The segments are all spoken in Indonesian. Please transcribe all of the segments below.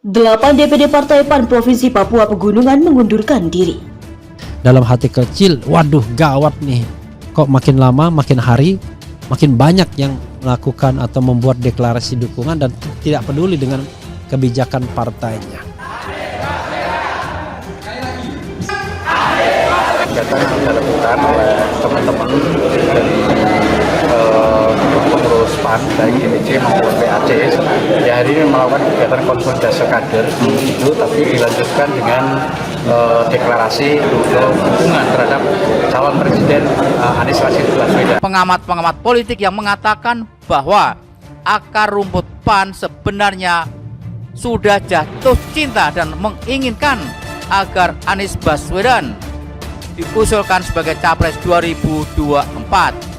8 DPD Partai PAN Provinsi Papua Pegunungan mengundurkan diri. Dalam hati kecil, waduh gawat nih. Kok makin lama, makin hari, makin banyak yang melakukan atau membuat deklarasi dukungan dan tidak peduli dengan kebijakan partainya. Kegiatan yang dilakukan oleh teman-teman dari pengurus PAN baik DPC maupun PAC ya hari ini melakukan kegiatan konsolidasi kader itu, tapi dilanjutkan dengan deklarasi dukungan terhadap calon presiden Anies Baswedan. Pengamat-pengamat politik yang mengatakan bahwa akar rumput PAN sebenarnya sudah jatuh cinta dan menginginkan agar Anies Baswedan diusulkan sebagai Capres 2024.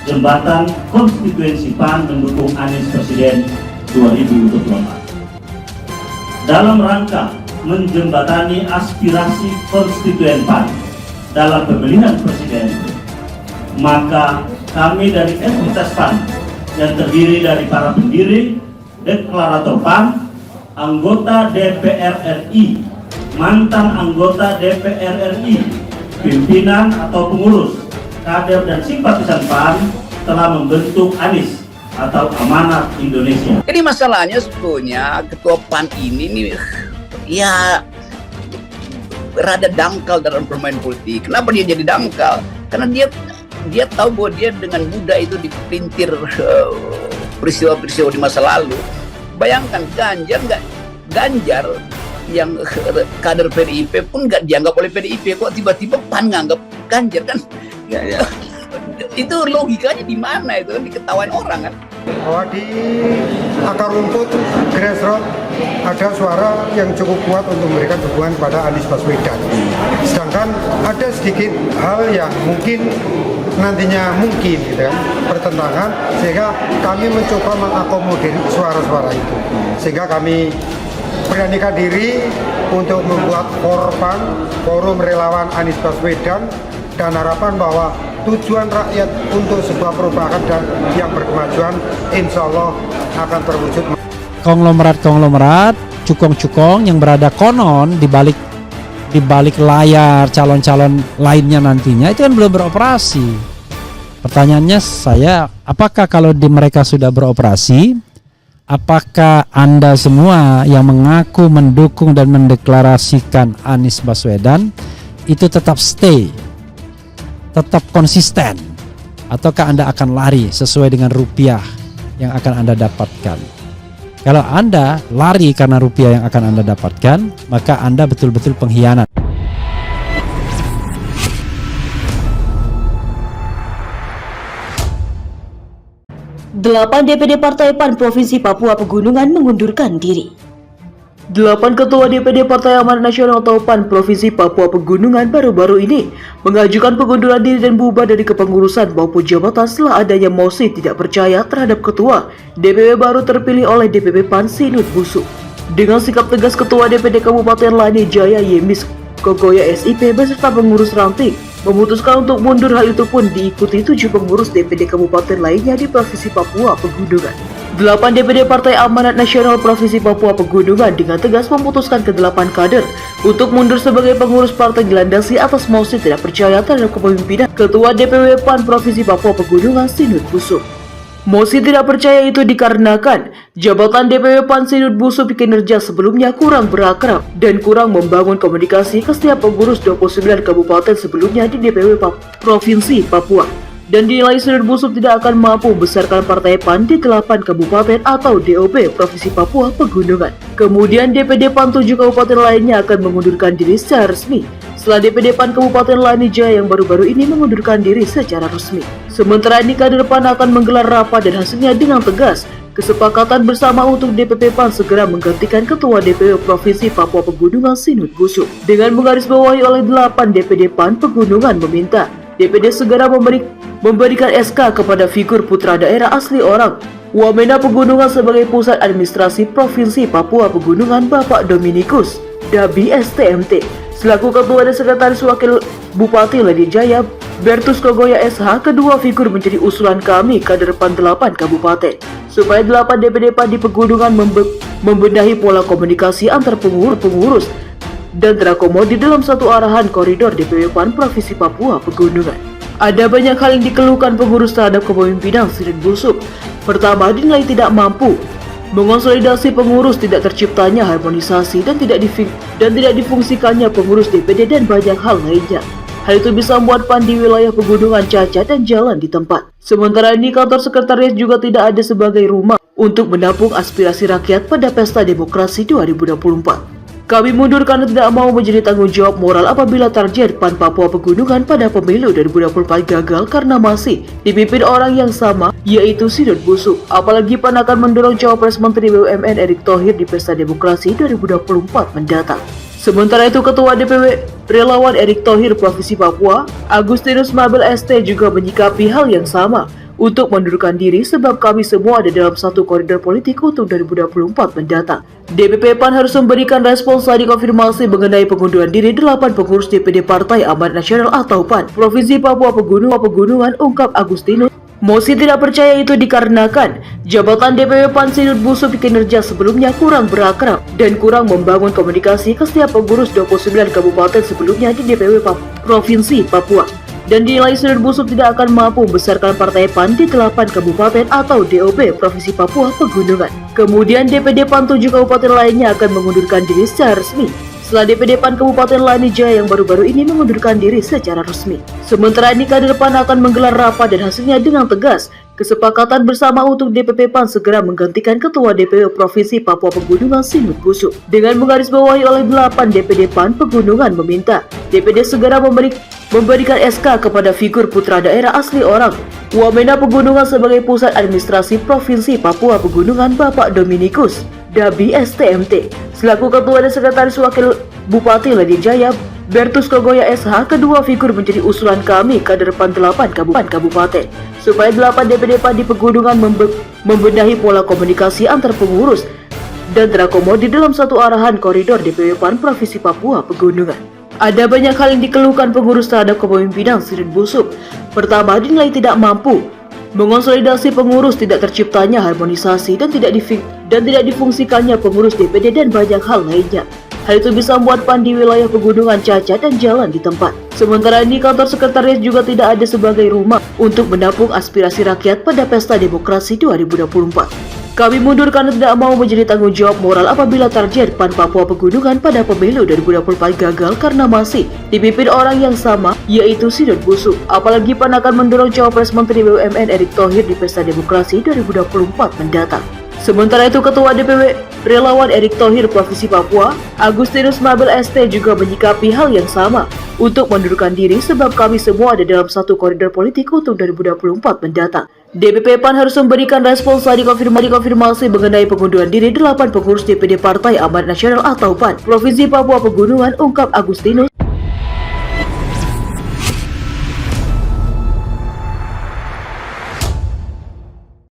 Jembatan konstituensi PAN mendukung Anies Presiden 2024. Dalam rangka menjembatani aspirasi konstituen PAN dalam pemilihan presiden, maka kami dari entitas PAN yang terdiri dari para pendiri, deklarator PAN, anggota DPR RI, mantan anggota DPR RI, pimpinan atau pengurus, kader dan simpatisan PAN telah membentuk ANIS atau Amanat Indonesia. Ini masalahnya sebetulnya ketua PAN ini nih ya rada dangkal dalam bermain politik. Kenapa dia jadi dangkal? Karena dia tahu bahwa dia dengan mudah itu dipelintir peristiwa-peristiwa di masa lalu. Bayangkan Ganjar yang kader PDIP pun nggak dianggap oleh PDIP, kok tiba-tiba PAN nganggap Ganjar kan? Ya. Itu logikanya di mana itu kan diketawain orang kan? Bahwa di akar rumput grassroots ada suara yang cukup kuat untuk memberikan dukungan kepada Anies Baswedan. Sedangkan ada sedikit hal yang mungkin nantinya gitu kan bertentangan, sehingga kami mencoba mengakomodir suara-suara itu. Sehingga kami beranikan diri untuk membuat forum relawan Anies Baswedan, dan harapan bahwa tujuan rakyat untuk sebuah perubahan dan yang berkemajuan insya Allah akan terwujud. Konglomerat, cukong-cukong yang berada konon di balik layar calon-calon lainnya nantinya itu kan belum beroperasi. Pertanyaannya saya, apakah kalau mereka sudah beroperasi, apakah Anda semua yang mengaku mendukung dan mendeklarasikan Anies Baswedan itu tetap stay, tetap konsisten, ataukah Anda akan lari sesuai dengan rupiah yang akan Anda dapatkan? Kalau Anda lari karena rupiah yang akan Anda dapatkan, maka Anda betul-betul pengkhianat. Delapan DPD Partai PAN Provinsi Papua Pegunungan mengundurkan diri. 8 Ketua DPD Partai Amanat Nasional atau PAN Provinsi Papua Pegunungan baru-baru ini mengajukan pengunduran diri dan bubar dari kepengurusan maupun jabatan setelah adanya mosi tidak percaya terhadap Ketua DPP baru terpilih oleh DPP PAN Sinut Busuk. Dengan sikap tegas Ketua DPD Kabupaten Lani Jaya Yemis Kogoya SIP beserta pengurus ranting memutuskan untuk mundur. Hal itu pun diikuti 7 pengurus DPD Kabupaten lainnya di Provinsi Papua Pegunungan. 8 DPD Partai Amanat Nasional Provinsi Papua Pegunungan dengan tegas memutuskan ke-8 kader untuk mundur sebagai pengurus partai dilandasi atas mosi tidak percaya terhadap kepemimpinan Ketua DPW PAN Provinsi Papua Pegunungan Sinut Busuk. Mosi tidak percaya itu dikarenakan jabatan DPW PAN Sinut Busuk kinerja sebelumnya kurang berakrab dan kurang membangun komunikasi ke setiap pengurus 29 kabupaten sebelumnya di DPW Provinsi Papua. Dan dinilai Sinut Busuk tidak akan mampu membesarkan partai PAN di 8 kabupaten atau DOP Provinsi Papua Pegunungan. Kemudian DPD PAN 7 kabupaten lainnya akan mengundurkan diri secara resmi setelah DPD PAN Kabupaten Lani Jaya yang baru-baru ini mengundurkan diri secara resmi. Sementara ini kader PAN akan menggelar rapat dan hasilnya dengan tegas kesepakatan bersama untuk DPP PAN segera menggantikan Ketua DPW Provinsi Papua Pegunungan Sinut Busuk. Dengan menggarisbawahi oleh 8 DPD PAN Pegunungan meminta DPD segera memberikan SK kepada figur putra daerah asli orang Wamena Pegunungan sebagai pusat administrasi Provinsi Papua Pegunungan Bapak Dominikus Dabi STMT selaku Ketua dan Sekretaris Wakil Bupati Lani Jaya Bertus Kogoya SH. Kedua figur menjadi usulan kami kader PAN 8 kabupaten supaya 8 DPD PAN di Pegunungan membenahi pola komunikasi antar pengurus dan terakomodir dalam satu arahan koridor DPW PAN Provinsi Papua Pegunungan. Ada banyak hal yang dikeluhkan pengurus terhadap kepemimpinan Sirit Busuk. Pertama, dinilai tidak mampu mengonsolidasi pengurus, tidak terciptanya harmonisasi dan tidak difungsikannya pengurus DPD dan banyak hal lainnya. Hal itu bisa membuat PAN di wilayah pegunungan cacat dan jalan di tempat. Sementara ini kantor sekretariat juga tidak ada sebagai rumah untuk menampung aspirasi rakyat pada pesta demokrasi 2024. Kami mundur karena tidak mau menjadi tanggung jawab moral apabila target PAN Papua Pegunungan pada pemilu 2024 gagal karena masih dipimpin orang yang sama, yaitu Sirit Busuk. Apalagi PAN akan mendorong Cawapres Menteri BUMN Erick Thohir di pesta demokrasi 2024 mendatang. Sementara itu, Ketua DPW Relawan Erick Thohir Provinsi Papua, Agustinus Mabel ST juga menyikapi hal yang sama untuk mundurkan diri sebab kami semua ada dalam satu koridor politik untuk 2024 mendatang. DPP PAN harus memberikan respons saat dikonfirmasi mengenai pengunduran diri 8 pengurus DPD Partai Amanat Nasional atau PAN Provinsi Papua Pegunungan, ungkap Agustinus. Mosi tidak percaya itu dikarenakan jabatan DPW PAN Sirit Busuk kinerja sebelumnya kurang berakrab dan kurang membangun komunikasi ke setiap pengurus 29 kabupaten sebelumnya di DPW Provinsi Papua. Dan dinilai Sirit Busuk tidak akan mampu membesarkan partai PAN di 8 kabupaten atau DOP Provinsi Papua Pegunungan. Kemudian DPD PAN 7 kabupaten lainnya akan mengundurkan diri secara resmi setelah DPD PAN Kabupaten Lani Jaya yang baru-baru ini mengundurkan diri secara resmi. Sementara ini kader PAN akan menggelar rapat dan hasilnya dengan tegas kesepakatan bersama untuk DPP PAN segera menggantikan Ketua DPW Provinsi Papua Pegunungan Sirit Busuk. Dengan menggarisbawahi oleh 8 DPD PAN Pegunungan meminta DPD segera memberikan SK kepada figur putra daerah asli orang Wamena Pegunungan sebagai pusat administrasi Provinsi Papua Pegunungan Bapak Dominikus Dabi STMT selaku Ketua dan Sekretaris Wakil Bupati Lani Jaya Bertus Kogoya SH. Kedua figur menjadi usulan kami kader PAN 8 kabupaten supaya 8 DPD PAN di Pegunungan membenahi pola komunikasi antar pengurus dan terakomodir dalam satu arahan koridor DPW PAN Provinsi Papua Pegunungan. Ada banyak hal yang dikeluhkan pengurus terhadap kepemimpinan Sirit Busuk. Pertama, dinilai tidak mampu mengonsolidasi pengurus, tidak terciptanya harmonisasi dan tidak difungsikannya pengurus DPD dan banyak hal lainnya. Hal itu bisa membuat PAN di wilayah pegunungan cacat dan jalan di tempat. Sementara ini kantor sekretariat juga tidak ada sebagai rumah untuk menampung aspirasi rakyat pada pesta demokrasi 2024. Kami mundur karena tidak mau menjadi tanggung jawab moral apabila target PAN Papua Pegunungan pada pemilu 2024 gagal karena masih dipimpin orang yang sama, yaitu Sirit Busuk. Apalagi PAN akan mendorong Cawapres Menteri BUMN Erick Thohir di pesta demokrasi 2024 mendatang. Sementara itu, Ketua DPW Relawan Erick Thohir Provinsi Papua, Agustinus Mabel ST juga menyikapi hal yang sama untuk mundurkan diri sebab kami semua ada dalam satu koridor politik untuk 2024 mendatang. DPP PAN harus memberikan respons saat dikonfirmasi mengenai pengunduran diri 8 pengurus DPD Partai Amanat Nasional atau PAN Provinsi Papua Pegunungan, ungkap Agustinus.